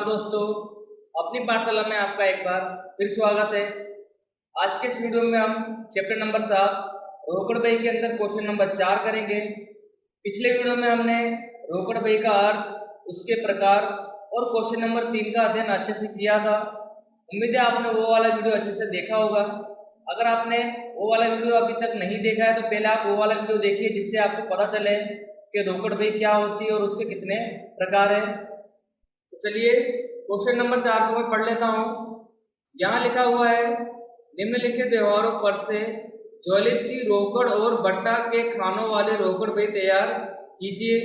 दोस्तों, अपनी पाठशाला में आपका एक बार फिर स्वागत है। आज के इस वीडियो में हम चैप्टर नंबर 7 रोकड़ बही के अंदर क्वेश्चन नंबर 4 करेंगे। पिछले वीडियो में हमने रोकड़ बही का अर्थ, उसके प्रकार और क्वेश्चन नंबर 3 का अध्ययन अच्छे से किया था। उम्मीद है आपने वो वाला वीडियो अच्छे से देखा होगा। अगर आपने वो वाला वीडियो अभी तक नहीं देखा है तो पहले आप वो वाला वीडियो देखिए, जिससे आपको पता चले कि रोकड़ बही क्या होती है और उसके कितने प्रकार है। तो चलिए क्वेश्चन नंबर 4 को मैं पढ़ लेता हूँ। यहाँ लिखा हुआ है, निम्नलिखित व्यवहारों पर से ज्वलित की रोकड़ और बट्टा के खानों वाले रोकड़ बही तैयार कीजिए।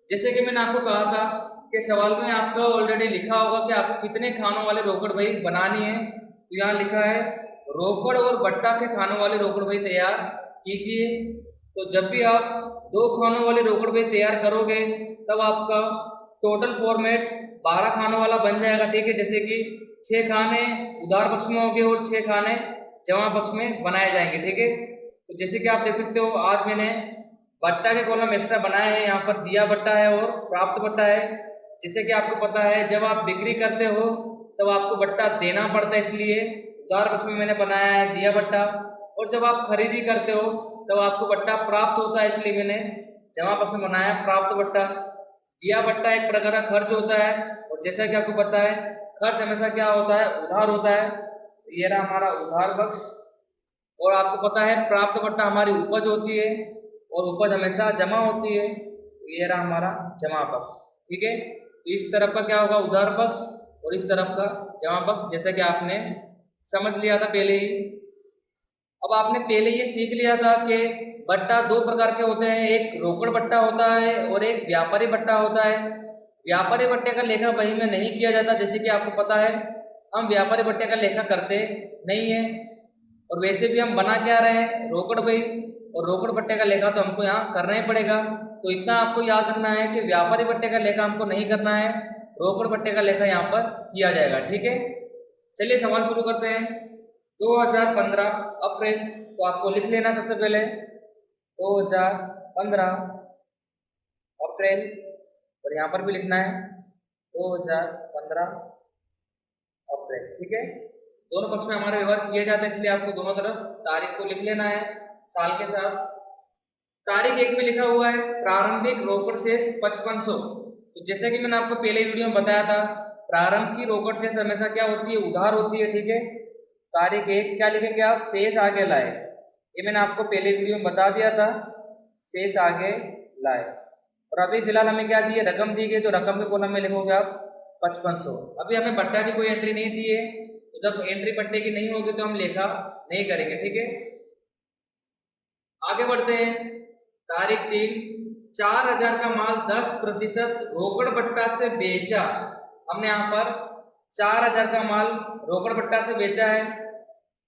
जैसे कि मैंने आपको कहा था कि सवाल में आपका ऑलरेडी लिखा होगा कि आपको कितने खानों वाले रोकड़ बही बनानी है। तो यहाँ लिखा है रोकड़ और बट्टा के खानों वाले रोकड़ बही तैयार कीजिए। तो जब भी आप 2 खानों वाले रोकड़ बही तैयार करोगे तब आपका टोटल फॉर्मेट 12 खानों वाला बन जाएगा। ठीक है, जैसे कि 6 खाने उधार पक्ष में होंगे और 6 खाने जमा पक्ष में बनाए जाएंगे। ठीक है, तो जैसे कि आप देख सकते हो आज मैंने बट्टा के कॉलम एक्स्ट्रा बनाए हैं। यहाँ पर दिया बट्टा है और प्राप्त बट्टा है। जैसे कि आपको पता है जब आप बिक्री करते हो तब आपको बट्टा देना पड़ता है, इसलिए उधार पक्ष में मैंने बनाया है दिया बट्टा। और जब आप खरीदी करते हो तब आपको बट्टा प्राप्त होता है, इसलिए मैंने जमा पक्ष में बनाया प्राप्त बट्टा। दिया बट्टा एक प्रकार का खर्च होता है और जैसा कि आपको पता है खर्च हमेशा क्या होता है, उधार होता है। ये रहा हमारा उधार पक्ष। और आपको पता है प्राप्त बट्टा हमारी उपज होती है और उपज हमेशा जमा होती है। ये रहा हमारा जमा पक्ष। ठीक है, तो इस तरफ का क्या होगा उधार पक्ष और इस तरफ का जमा पक्ष, जैसा कि आपने समझ लिया था पहले ही। अब आपने पहले ये सीख लिया था कि बट्टा 2 प्रकार के होते हैं, एक रोकड़ बट्टा होता है और एक व्यापारी बट्टा होता है। व्यापारी बट्टे का लेखा बही में नहीं किया जाता, जैसे कि आपको पता है हम व्यापारी बट्टे का लेखा करते नहीं है। और वैसे भी हम बना क्या रहे हैं, रोकड़ बही, और रोकड़ बट्टे का लेखा तो हमको यहाँ करना ही पड़ेगा। तो इतना आपको याद रखना है कि व्यापारी बट्टे का लेखा हमको नहीं करना है, रोकड़ बट्टे का लेखा यहाँ पर किया जाएगा। ठीक है, चलिए सवाल शुरू करते हैं। 2015 अप्रैल, तो आपको लिख लेना सबसे पहले 2015 अप्रैल, और यहाँ पर भी लिखना है 2015 अप्रैल। ठीक है, दोनों पक्ष में हमारे व्यवहार किए जाते हैं, इसलिए आपको दोनों तरफ तारीख को लिख लेना है साल के साथ। तारीख 1 में लिखा हुआ है प्रारंभिक रोकड़ शेष 5500। तो जैसे कि मैंने आपको पहले वीडियो में बताया था, प्रारंभ की रोकड़ शेष हमेशा क्या होती है, उधार होती है। ठीक है, तारीख 1 क्या लिखेंगे आप, शेष आगे लाए। ये मैंने आपको पहले वीडियो में बता दिया था, शेष आगे लाए। और अभी फिलहाल हमें क्या दी है, रकम दी गई, तो रकम के कॉलम में लिखोगे आप 5500। अभी हमें बट्टा की कोई एंट्री नहीं दी है, तो जब एंट्री बट्टे की नहीं होगी तो हम लेखा नहीं करेंगे। ठीक है, आगे बढ़ते हैं। तारीख 3, 4000 का माल 10% रोकड़ बट्टा से बेचा। हमने यहाँ पर 4000 का माल रोकड़ बट्टा से बेचा है,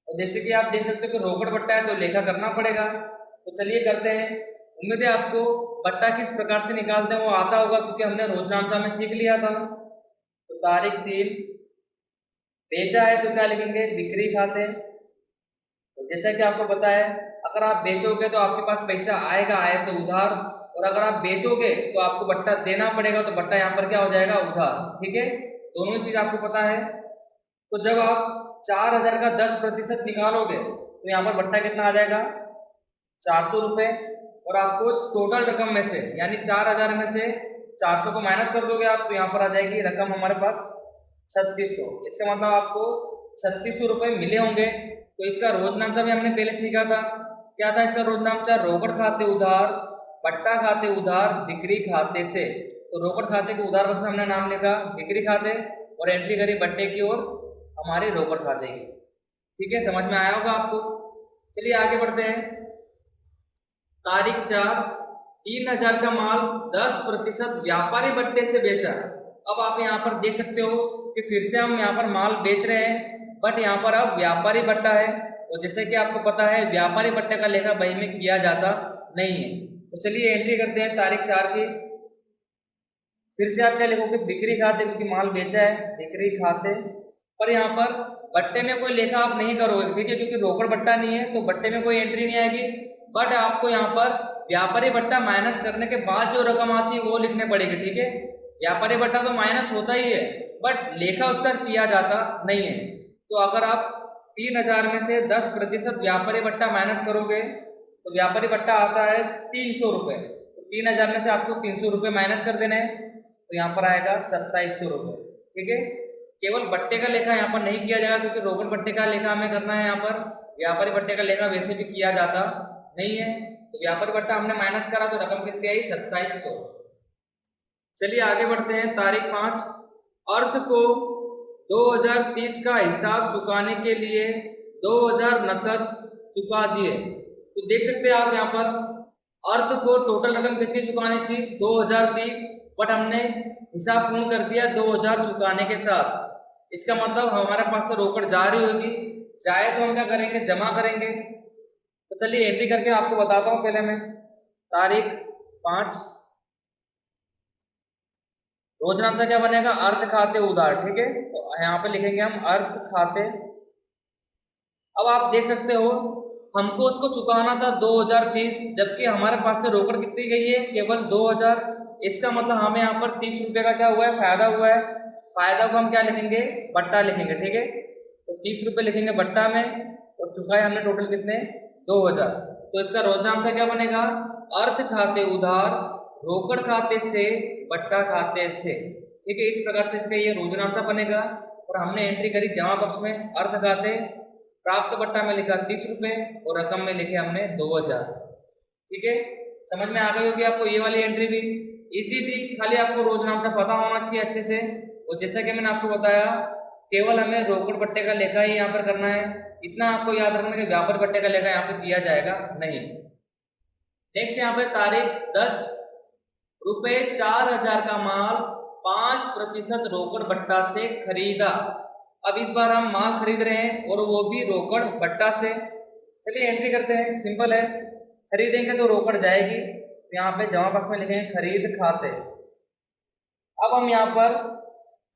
और जैसे कि आप देख सकते हो कि रोकड़ बट्टा है तो लेखा करना पड़ेगा। तो चलिए करते हैं। उम्मीद है आपको बट्टा किस प्रकार से निकालते हैं वो आता होगा, क्योंकि हमने रोजनामचा में सीख लिया था। तो तारीख 3 बेचा है तो क्या लिखेंगे, बिक्री खाते। तो जैसा कि आपको पता है अगर आप बेचोगे तो आपके पास पैसा आएगा, आए तो उधार, और अगर आप बेचोगे तो आपको बट्टा देना पड़ेगा, तो बट्टा यहाँ पर क्या हो जाएगा, उधार। ठीक है, दोनों ही चीज आपको पता है। तो जब आप 4000 का 10% निकालोगे तो यहाँ पर बट्टा कितना आ जाएगा, 400 रुपये। और आपको टोटल रकम में से यानी 4000 में से 400 को माइनस कर दोगे आप, तो यहाँ पर आ जाएगी रकम हमारे पास 3600। इसका मतलब आपको 3600 रुपये मिले होंगे। तो इसका रोजनामचा भी हमने पहले सीखा था। क्या था इसका रोजनामचा, रोकड़ खाते उधार, बट्टा खाते उधार, बिक्री खाते से। तो रोकड़ खाते के उधार पक्ष में हमने नाम लिखा बिक्री खाते, और एंट्री करी बट्टे की और हमारे रोकड़ खाते की। ठीक है, समझ में आया होगा आपको। चलिए आगे बढ़ते हैं। तारीख 4, 3000 का माल 10% व्यापारी बट्टे से बेचा। अब आप यहाँ पर देख सकते हो कि फिर से हम यहाँ पर माल बेच रहे हैं, बट यहाँ पर अब व्यापारी बट्टा है। और जैसे कि आपको पता है व्यापारी बट्टे का लेखा बही में किया जाता नहीं है। तो चलिए एंट्री करते हैं तारीख 4 की। फिर से आप क्या लिखोगे, बिक्री खाते, क्योंकि माल बेचा है, बिक्री खाते। पर यहाँ पर बट्टे में कोई लेखा आप नहीं करोगे, ठीक है, क्योंकि रोकड़ बट्टा नहीं है तो बट्टे में कोई एंट्री नहीं आएगी। बट आपको यहाँ पर व्यापारी बट्टा माइनस करने के बाद जो रकम आती है वो लिखने पड़ेगी। ठीक है, व्यापारी बट्टा तो माइनस होता ही है, बट लेखा उसका किया जाता नहीं है। तो अगर आप 3000 में से 10% व्यापारी बट्टा माइनस करोगे तो व्यापारी बट्टा आता है 300 रुपये। तो 3000 में से आपको 300 रुपये माइनस कर देने हैं, तो यहाँ पर आएगा 2700 रुपये। ठीक है, केवल बट्टे का लेखा यहाँ पर नहीं किया जाएगा, क्योंकि रोकड़ बट्टे का लेखा हमें करना है। यहाँ पर व्यापारी बट्टे का लेखा वैसे भी किया जाता नहीं है, तो व्यापारी बट्टा हमने माइनस करा तो रकम कितनी आई? 2700। चलिए आगे बढ़ते हैं। तारीख 5, अर्थ को 2030 का हिसाब चुकाने के लिए 2000 नकद चुका दिए। तो देख सकते हैं आप यहाँ पर अर्थ को टोटल रकम कितनी चुकानी थी? 2030, बट हमने हिसाब पूर्ण कर दिया 2000 चुकाने के साथ। इसका मतलब हमारे पास से रोकड़ जा रही होगी, जाए तो हम क्या करेंगे? जमा करेंगे। तो चलिए एंट्री करके आपको बताता हूँ। पहले मैं तारीख 5, रोजनाम से क्या बनेगा? अर्थ खाते उधार। ठीक है, तो यहाँ पे लिखेंगे हम अर्थ खाते। अब आप देख सकते हो हमको उसको चुकाना था 2030, जबकि हमारे पास से रोकड़ कितनी गई है? केवल 2000। इसका मतलब हमें यहाँ पर 30 रुपये का क्या हुआ है? फायदा हुआ है। फायदा को हम क्या लिखेंगे? बट्टा लिखेंगे। ठीक है, तो 30 रुपये लिखेंगे बट्टा में, और चुकाए हमने टोटल कितने? 2000। तो इसका रोजनाम था क्या बनेगा? अर्थ खाते उधार, रोकड़ खाते से, बट्टा खाते से। ठीक है, इस प्रकार से इसका ये रोजनामा बनेगा। और हमने एंट्री करी जमा पक्ष में अर्थ खाते, प्राप्त बट्टा में लिखा 30 रुपये और रकम में लिखे हमने 2000। ठीक है, समझ में आ गई होगी आपको ये वाली एंट्री भी। इजी थी, खाली आपको रोजनामा पता होना चाहिए अच्छे से। और जैसा कि मैंने आपको बताया, केवल हमें रोकड़ बट्टे का लेखा ही यहाँ पर करना है। इतना आपको याद रखना कि व्यापार बट्टे का लेखा यहाँ पर किया जाएगा नहीं। नेक्स्ट यहाँ पे तारीख 10, रुपये 4000 का माल 5% रोकड़ बट्टा से खरीदा। अब इस बार हम माल खरीद रहे हैं और वो भी रोकड़ बट्टा से। चलिए एंट्री करते हैं, सिंपल है। खरीदेंगे तो रोकड़ जाएगी, तो यहाँ पे जमा पक्ष में लिखेंगे खरीद खाते। अब हम यहाँ पर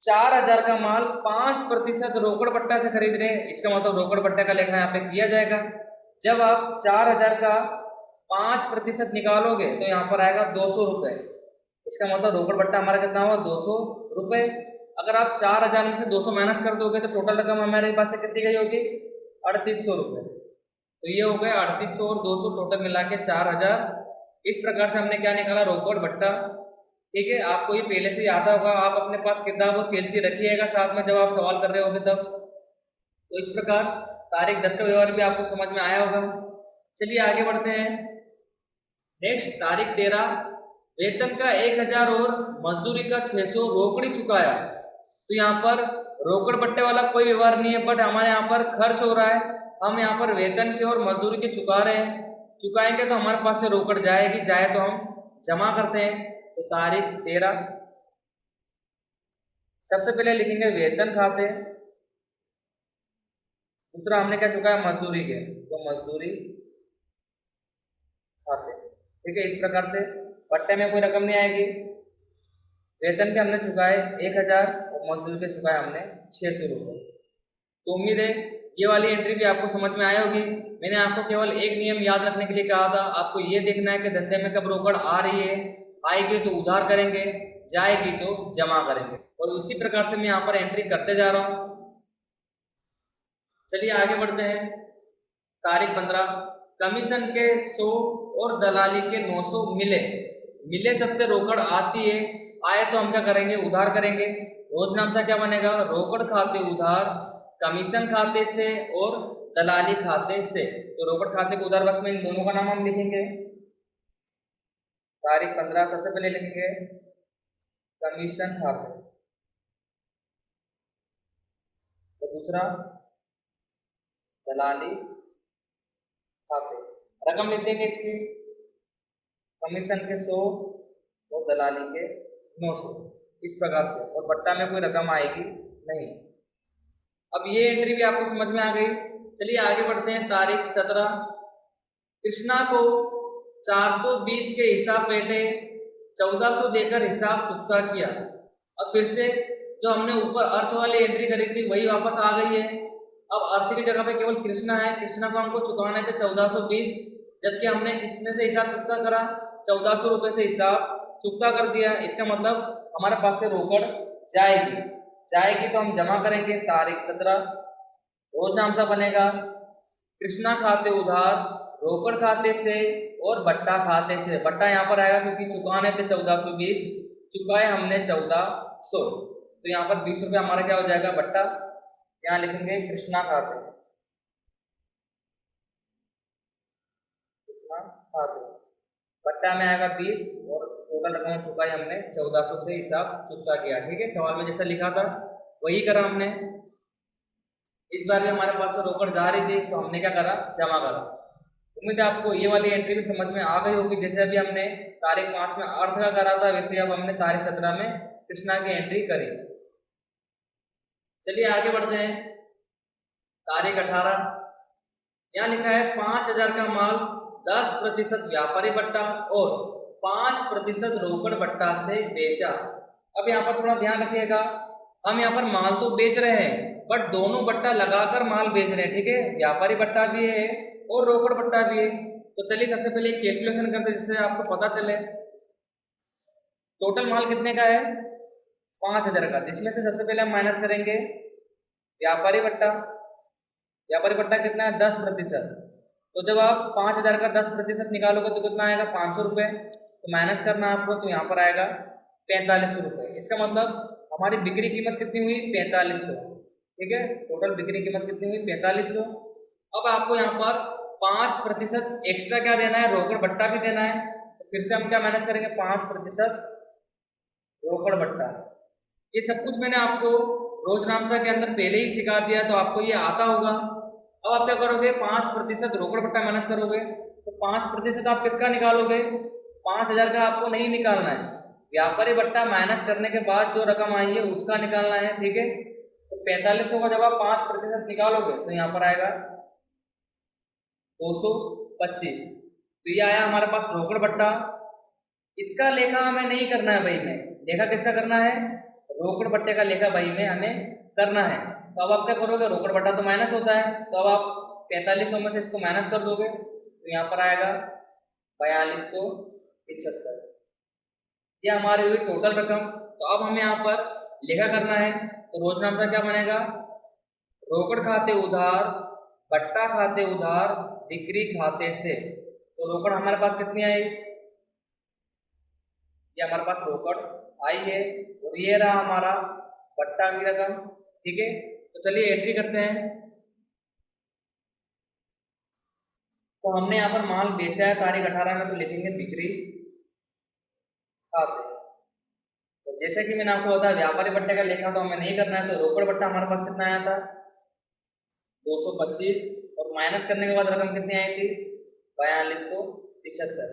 4000 का माल 5% रोकड़ बट्टा से खरीद रहे हैं, इसका मतलब रोकड़ बट्टे का लेखा यहाँ पे किया जाएगा। जब आप 4000 का 5% निकालोगे तो यहाँ पर आएगा 200 रुपये। इसका मतलब रोकड़ बट्टा हमारा कितना हुआ? 200 रुपये। अगर आप 4000 में से 200 माइनस कर दोगे तो टोटल रकम हमारे पास से कितनी गई होगी? 3800 रुपये। तो ये हो गए 3800 और 200 टोटल मिला के 4000। इस प्रकार से हमने क्या निकाला? रोकड़ बट्टा। ठीक है, आपको ये पहले से ही आता होगा, आप अपने पास किताब और कैलसी रखिएगा साथ में जब आप सवाल कर रहे होगे तब। तो इस प्रकार तारीख 10 का व्यवहार भी आपको समझ में आया होगा। चलिए आगे बढ़ते हैं। नेक्स्ट तारीख 13, वेतन का 1000 और मजदूरी का 600 रोकड़ी चुकाया। तो यहाँ पर रोकड़ बट्टे वाला कोई व्यवहार नहीं है, बट हमारे यहाँ पर खर्च हो रहा है। हम यहाँ पर वेतन के और मजदूरी के चुका रहे हैं। चुकाएंगे तो हमारे पास से रोकड़ जाएगी, जाए तो हम जमा करते हैं। तो तारीख 13, सबसे पहले लिखेंगे वेतन खाते। दूसरा हमने क्या चुकाया? मजदूरी के, तो मजदूरी खाते। ठीक है, इस प्रकार से बट्टे में कोई रकम नहीं आएगी। वेतन के हमने चुकाए 1000 और मजदूरी के चुकाए हमने 600 रुपये। तो उम्मीद है ये वाली एंट्री भी आपको समझ में आई होगी। मैंने आपको केवल एक नियम याद रखने के लिए कहा था, आपको ये देखना है कि धंधे में कब रोकड़ आ रही है, आएगी तो उधार करेंगे, जाएगी तो जमा करेंगे। और उसी प्रकार से मैं यहाँ पर एंट्री करते जा रहा हूँ। चलिए आगे बढ़ते हैं। तारीख 15, कमीशन के 100 और दलाली के 900 मिले। मिले सबसे रोकड़ आती है, आए तो हम क्या करेंगे? उधार करेंगे। रोजनामा क्या बनेगा? रोकड़ खाते उधार, कमीशन खाते से और दलाली खाते से। तो रोकड़ खाते के उधार बक्स में इन दोनों का नाम हम लिखेंगे। तारीख 15 सबसे पहले लिखेंगे कमीशन खाते, तो दूसरा दलाली खाते। रकम लिख देंगे इसकी, कमीशन के 100 और दलाली के 900, इस प्रकार से। और बट्टा में कोई रकम आएगी नहीं। अब ये एंट्री भी आपको समझ में आ गई। चलिए आगे बढ़ते हैं। तारीख 17, कृष्णा को 420 के हिसाब बैठे 1400 देकर हिसाब चुकता किया। अब फिर से जो हमने ऊपर अर्थ वाली एंट्री करी थी वही वापस आ गई है। अब अर्थ की जगह पे केवल कृष्णा है। कृष्णा को हमको चुकाना थे 1420, जबकि हमने कितने से हिसाब चुकता करा? 1400 रुपये से हिसाब चुकता कर दिया, इसका मतलब हमारे पास से रोकड़ जाएगी। जाएगी तो हम जमा करेंगे तारीख 17। रोज नाम सा बनेगा कृष्णा खाते उधार रोकड़ खाते से और बट्टा खाते से। बट्टा यहाँ पर आएगा क्योंकि चुकाने थे 1420, चुकाए हमने 1400, तो यहाँ पर 20 रुपये हमारा क्या हो जाएगा बट्टा। यहाँ लिखेंगे कृष्णा खाते, कृष्णा खाते, बट्टा में आएगा 20 और टोटल रकम चुकाई हमने 1400 से हिसाब चुकता किया। ठीक है, सवाल में जैसा लिखा था वही करा हमने। इस बार भी हमारे पास रोकड़ जा रही थी तो हमने क्या करा, जमा करा। उम्मीद है आपको ये वाली एंट्री भी समझ में आ गई होगी। जैसे अभी हमने तारीख 5 में अर्थ का करा था, वैसे अब हमने तारीख 17 में कृष्णा की एंट्री करी। चलिए आगे बढ़ते हैं। तारीख 18, यहाँ लिखा है 5000 का माल 10% व्यापारी बट्टा और 5% रोकड़ बट्टा से बेचा। अब यहाँ पर थोड़ा ध्यान रखिएगा, हम यहाँ पर माल तो बेच रहे हैं बट दोनों बट्टा लगाकर माल बेच रहे हैं। ठीक है, व्यापारी बट्टा भी है और रोकड़ बट्टा भी है। तो चलिए सबसे पहले कैलकुलेशन करते हैं जिससे आपको पता चले। टोटल माल कितने का है 5000 का, जिसमें से सबसे पहले हम माइनस करेंगे व्यापारी बट्टा। व्यापारी बट्टा कितना है 10%। तो जब आप 5000 का 10% निकालोगे तो कितना आएगा 500 रुपये। तो माइनस करना आपको, तो यहाँ पर आएगा 4500 रुपये। इसका मतलब हमारी बिक्री कीमत कितनी हुई 4500। ठीक है, टोटल बिक्री कीमत कितनी हुई 4500। अब आपको यहाँ पर 5% एक्स्ट्रा क्या देना है, रोकड़ बट्टा भी देना है। तो फिर से हम क्या माइनस करेंगे 5% रोकड़ बट्टा। ये सब कुछ मैंने आपको रोज नामचा के अंदर पहले ही सिखा दिया, तो आपको ये आता होगा। अब आप क्या करोगे 5% रोकड़ बट्टा माइनस करोगे, तो 5% आप किसका निकालोगे, 5000 का आपको नहीं निकालना है, व्यापारी बट्टा माइनस करने के बाद जो रकम आई है उसका निकालना है। ठीक है, तो 4500 का जब आप 5% निकालोगे तो यहाँ पर आएगा 225। तो ये आया हमारे पास रोकड़ बट्टा। इसका लेखा हमें नहीं करना है भाई में, लेखा किसका करना है, रोकड़ बट्टे का लेखा भाई में हमें करना है। तो अब आप क्या करोगे, रोकड़ बट्टा तो माइनस होता है, तो अब आप 4500 में से इसको माइनस कर दोगे तो यहाँ पर आएगा 4275। ये हमारी हुई टोटल रकम। तो अब हमें यहाँ पर लेखा करना है, तो रोज नाम का क्या बनेगा, रोकड़ खाते उधार बट्टा खाते उधार बिक्री खाते से। तो रोकड़ हमारे पास कितनी आई, ये हमारे पास रोकड़ आई है और ये रहा हमारा बट्टा की रकम। ठीक है, तो चलिए एंट्री करते हैं। तो हमने यहाँ पर माल बेचा है तारीख 18 में, तो लिखेंगे बिक्री खाते। तो जैसे कि मैंने आपको बताया व्यापारी बट्टे का लेखा तो हमें नहीं करना है, तो रोकड़ बट्टा हमारे पास कितना आया था 225 और माइनस करने के बाद रकम कितनी आई थी 4275।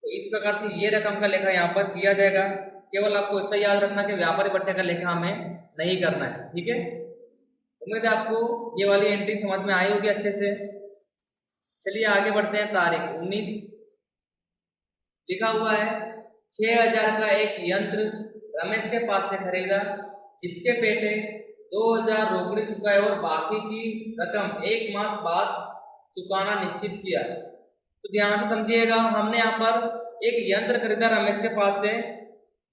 तो इस प्रकार से ये रकम का लेखा यहाँ पर किया जाएगा। केवल आपको इतना याद रखना कि व्यापारी बट्टे का लेखा हमें नहीं करना है। ठीक है, उम्मीद है आपको ये वाली एंट्री समझ में आई होगी अच्छे से। चलिए आगे बढ़ते हैं। तारीख 19 लिखा हुआ है 6000 का एक यंत्र रमेश के पास से खरीदा, जिसके पेटे 2000 रोकड़ी चुकाए और बाकी की रकम 1 मास बाद चुकाना निश्चित किया। तो ध्यान से समझिएगा, हमने यहाँ पर एक यंत्र खरीदा रमेश के पास से,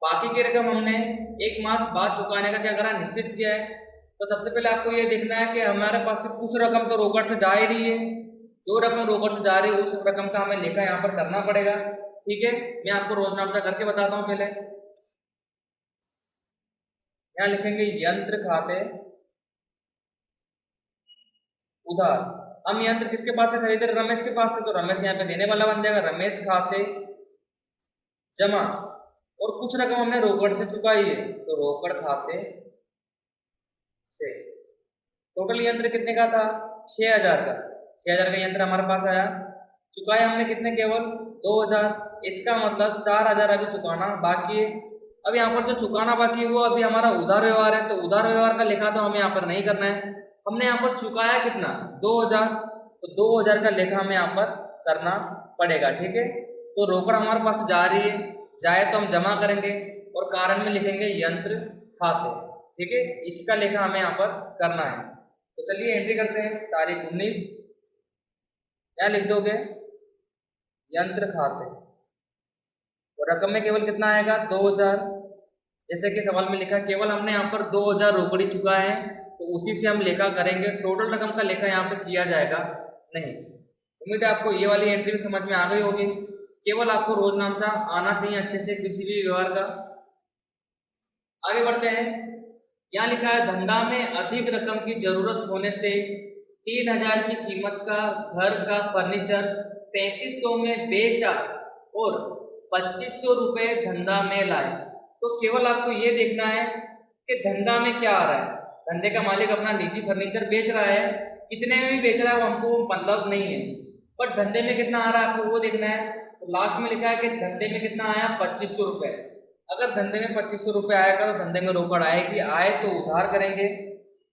बाकी की रकम हमने 1 मास बाद चुकाने का क्या करा, निश्चित किया है। तो सबसे पहले आपको ये देखना है कि हमारे पास से कुछ रकम तो रोकड़ से जा ही रही है, जो रकम रोकड़ से जा रही है उस रकम का हमें लेखा यहाँ पर करना पड़ेगा। ठीक है, मैं आपको रोज नामचा करके बताता हूँ। पहले यहाँ लिखेंगे यंत्र खाते उधार। हम यंत्र किसके पास से खरीदे, रमेश के पास से, तो रमेश यहाँ पे देने वाला बन जाएगा। रमेश खाते जमा और कुछ रकम हमने रोकड़ से चुकाई है, तो रोकड़ खाते से। टोटल यंत्र कितने का था 6000 का। 6000 का यंत्र हमारे पास आया, चुकाए हमने कितने, केवल 2000। इसका मतलब 4000 अभी चुकाना बाकी है। अब यहाँ पर जो चुकाना बाकी है वो अभी हमारा उधार व्यवहार है, तो उधार व्यवहार का लेखा तो हमें यहाँ पर नहीं करना है। हमने यहाँ पर चुकाया कितना 2000, तो 2000 का लेखा हमें यहाँ पर करना पड़ेगा। ठीक है, तो रोकड़ हमारे पास जा रही है, जाए तो हम जमा करेंगे और कारण में लिखेंगे यंत्र खाते। ठीक है, इसका लेखा हमें यहाँ पर करना है। तो चलिए एंट्री करते हैं। तारीख 19 क्या लिख दोगे, यंत्र खाते। और रकम में केवल कितना आएगा 2000। जैसे कि सवाल में लिखा केवल हमने यहाँ पर 2000 रोकड़ी चुका है, तो उसी से हम लेखा करेंगे, टोटल रकम का लेखा यहाँ पे किया जाएगा नहीं। उम्मीद है आपको ये वाली एंट्री भी समझ में आ गई होगी। केवल आपको रोज नाम सा आना चाहिए अच्छे से किसी भी व्यवहार का। आगे बढ़ते हैं। यहाँ लिखा है धंधा में अधिक रकम की जरूरत होने से 3000 की कीमत का घर का फर्नीचर 3500 में बेचा और 2500 रुपये धंधा में लाए। तो केवल आपको ये देखना है कि धंधा में क्या आ रहा है। धंधे का मालिक अपना निजी फर्नीचर बेच रहा है, कितने में भी बेच रहा है वो हमको मतलब नहीं है, पर धंधे में कितना आ रहा है आपको वो देखना है। तो लास्ट में लिखा है कि धंधे में कितना आया 2500 रुपये। अगर धंधे में 2500 रुपये आएगा तो धंधे में रोकड़ आएगी, आए तो उधार करेंगे,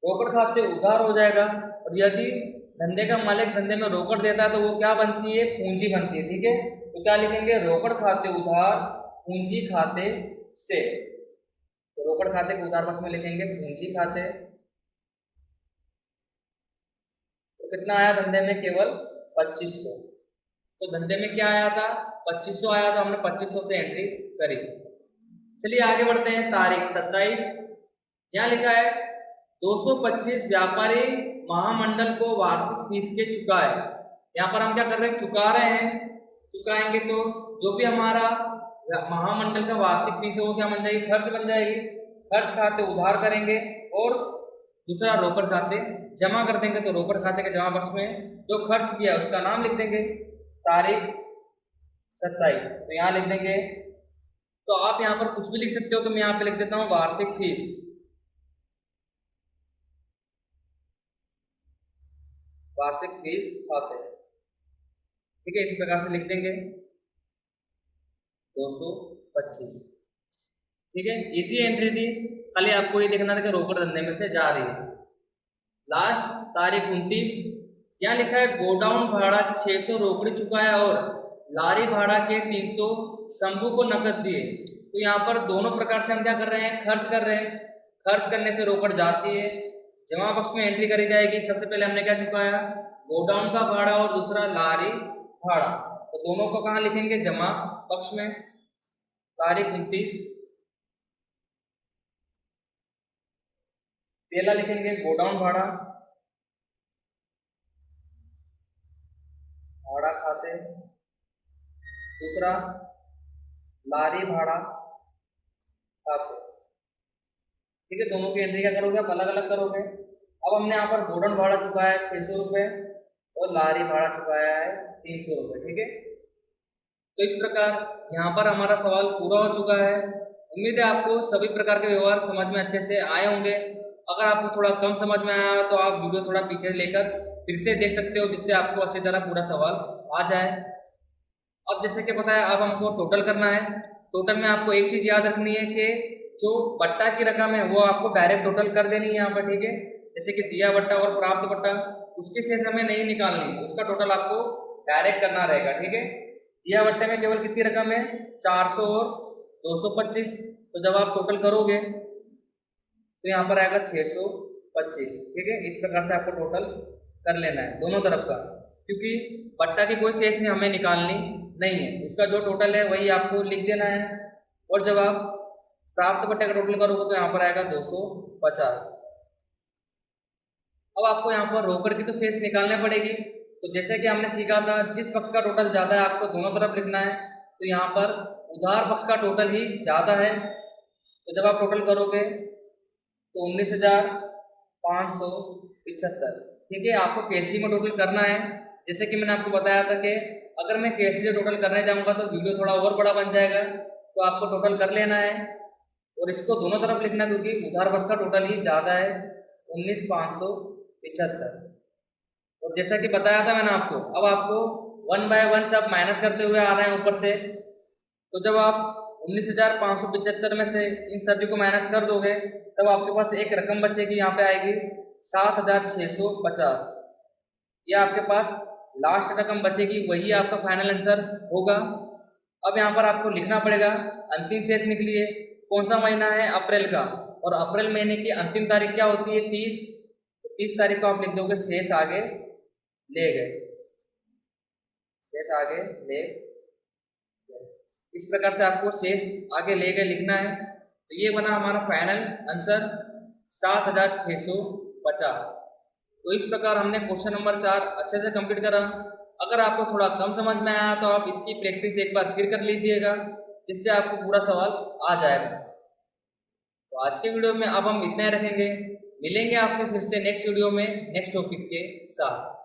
रोकड़ खाते उधार हो जाएगा। और यदि धंधे का मालिक धंधे में रोकड़ देता है तो वो क्या बनती है, पूंजी बनती है। ठीक है, तो क्या लिखेंगे, रोकड़ खाते उधार पूंजी खाते से। तो रोकड़ खाते के उधार पक्ष में लिखेंगे पूंजी खाते। तो कितना आया धंधे में, केवल 2500। तो धंधे में क्या आया था, 2500 आया, तो हमने 2500 से एंट्री करी। चलिए आगे बढ़ते हैं। तारीख 27, यहाँ लिखा है 225 व्यापारी महामंडल को वार्षिक फीस के चुकाए। यहाँ पर हम क्या कर रहे हैं, चुका रहे हैं। चुकाएंगे तो जो भी हमारा महामंडल का वार्षिक फीस है वो क्या बन जाएगी, खर्च बन जाएगी। खर्च खाते उधार करेंगे और दूसरा रोकड़ खाते जमा कर देंगे। तो रोकड़ खाते के जमा पक्ष में जो खर्च किया उसका नाम लिख देंगे। तारीख 27, तो यहाँ लिख देंगे। तो आप यहाँ पर कुछ भी लिख सकते हो, तो मैं यहाँ पे लिख देता हूँ वार्षिक फीस। वार्षिक फीस खाते, ठीक है, इस प्रकार से लिख देंगे 225। ठीक है, इजी एंट्री थी, खाली आपको ये देखना था कि रोकड़ धंधे में से जा रही है। लास्ट तारीख 29, यहाँ लिखा है गोडाउन भाड़ा 600 रोकड़ी चुकाया और लारी भाड़ा के 300 शंभू को नकद दिए। तो यहाँ पर दोनों प्रकार से हम क्या कर रहे हैं, खर्च कर रहे हैं। खर्च करने से रोकड़ जाती है, जमा पक्ष में एंट्री करी जाएगी। सबसे पहले हमने क्या चुकाया, गोडाउन का भाड़ा और दूसरा लारी भाड़ा। तो दोनों को कहाँ लिखेंगे, जमा पक्ष में। तारीख 29, पहला लिखेंगे गोडाउन भाड़ा, भाड़ा खाते, दूसरा लारी भाड़ा खाते। ठीक है, दोनों की एंट्री क्या करोगे, आप अलग अलग करोगे। अब हमने यहाँ पर गोडाउन भाड़ा चुकाया है 600 रुपये और लारी भाड़ा चुकाया है 300 रुपये। ठीक है, तो इस प्रकार यहाँ पर हमारा सवाल पूरा हो चुका है। उम्मीद है आपको सभी प्रकार के व्यवहार समझ में अच्छे से आए होंगे। अगर आपको थोड़ा कम समझ में आया तो आप वीडियो थोड़ा पीछे लेकर फिर से देख सकते हो, जिससे आपको अच्छी तरह पूरा सवाल आ जाए। अब जैसे कि पता है, अब हमको टोटल करना है। टोटल में आपको एक चीज़ याद रखनी है कि जो बट्टा की रकम है वो आपको डायरेक्ट टोटल कर देनी है यहाँ पर। ठीक है, जैसे कि दिया बट्टा और प्राप्त बट्टा, उसकी शेष हमें नहीं निकालनी है, उसका टोटल आपको डायरेक्ट करना रहेगा। ठीक है, दिया बट्टे में केवल कितनी रकम है, 400 और 225। तो जब आप टोटल करोगे तो यहाँ पर आएगा 625। ठीक है, इस प्रकार से आपको टोटल कर लेना है दोनों तरफ का, क्योंकि बट्टा की कोई शेष हमें निकालनी नहीं है, उसका जो टोटल है वही आपको लिख देना है। और जब आप प्राप्त बट्टे का टोटल करोगे तो यहाँ पर आएगा 250। अब आपको यहाँ पर रोकड़ की तो शेष निकालनी पड़ेगी। तो जैसे कि हमने सीखा था, जिस पक्ष का टोटल ज़्यादा है आपको दोनों तरफ लिखना है। तो यहाँ पर उधार पक्ष का टोटल ही ज़्यादा है, तो जब आप टोटल करोगे तो 19,575। ठीक है, आपको केएलसी में टोटल करना है। जैसे कि मैंने आपको बताया था कि अगर मैं केएलसी से टोटल करने जाऊँगा तो वीडियो थोड़ा और बड़ा बन जाएगा, तो आपको टोटल कर लेना है और इसको दोनों तरफ लिखना, क्योंकि उधार पक्ष का टोटल ही ज़्यादा है, 19,575। और जैसा कि बताया था मैंने आपको, अब आपको 1 बाय 1 सब माइनस करते हुए आ रहे हैं ऊपर से। तो जब आप 19,575 में से इन सभी को माइनस कर दोगे तब आपके पास एक रकम बचेगी, यहाँ पे आएगी 7,650। ये आपके पास लास्ट रकम बचेगी, वही आपका फाइनल आंसर होगा। अब यहाँ पर आपको लिखना पड़ेगा अंतिम शेष निकली है, कौन सा महीना है, अप्रैल का, और अप्रैल महीने की अंतिम तारीख क्या होती है, 30। तो 30 तारीख को आप लिख दोगे शेष आगे ले गए, शेष आगे ले गए। इस प्रकार से आपको शेष आगे लेकर लिखना है। तो ये बना हमारा फाइनल आंसर 7650। तो इस प्रकार हमने क्वेश्चन नंबर 4 अच्छे से कंप्लीट करा। अगर आपको थोड़ा कम समझ में आया तो आप इसकी प्रैक्टिस एक बार फिर कर लीजिएगा, जिससे आपको पूरा सवाल आ जाएगा। तो आज के वीडियो में अब हम इतना ही रखेंगे। मिलेंगे आपसे फिर से नेक्स्ट वीडियो में नेक्स्ट टॉपिक के साथ।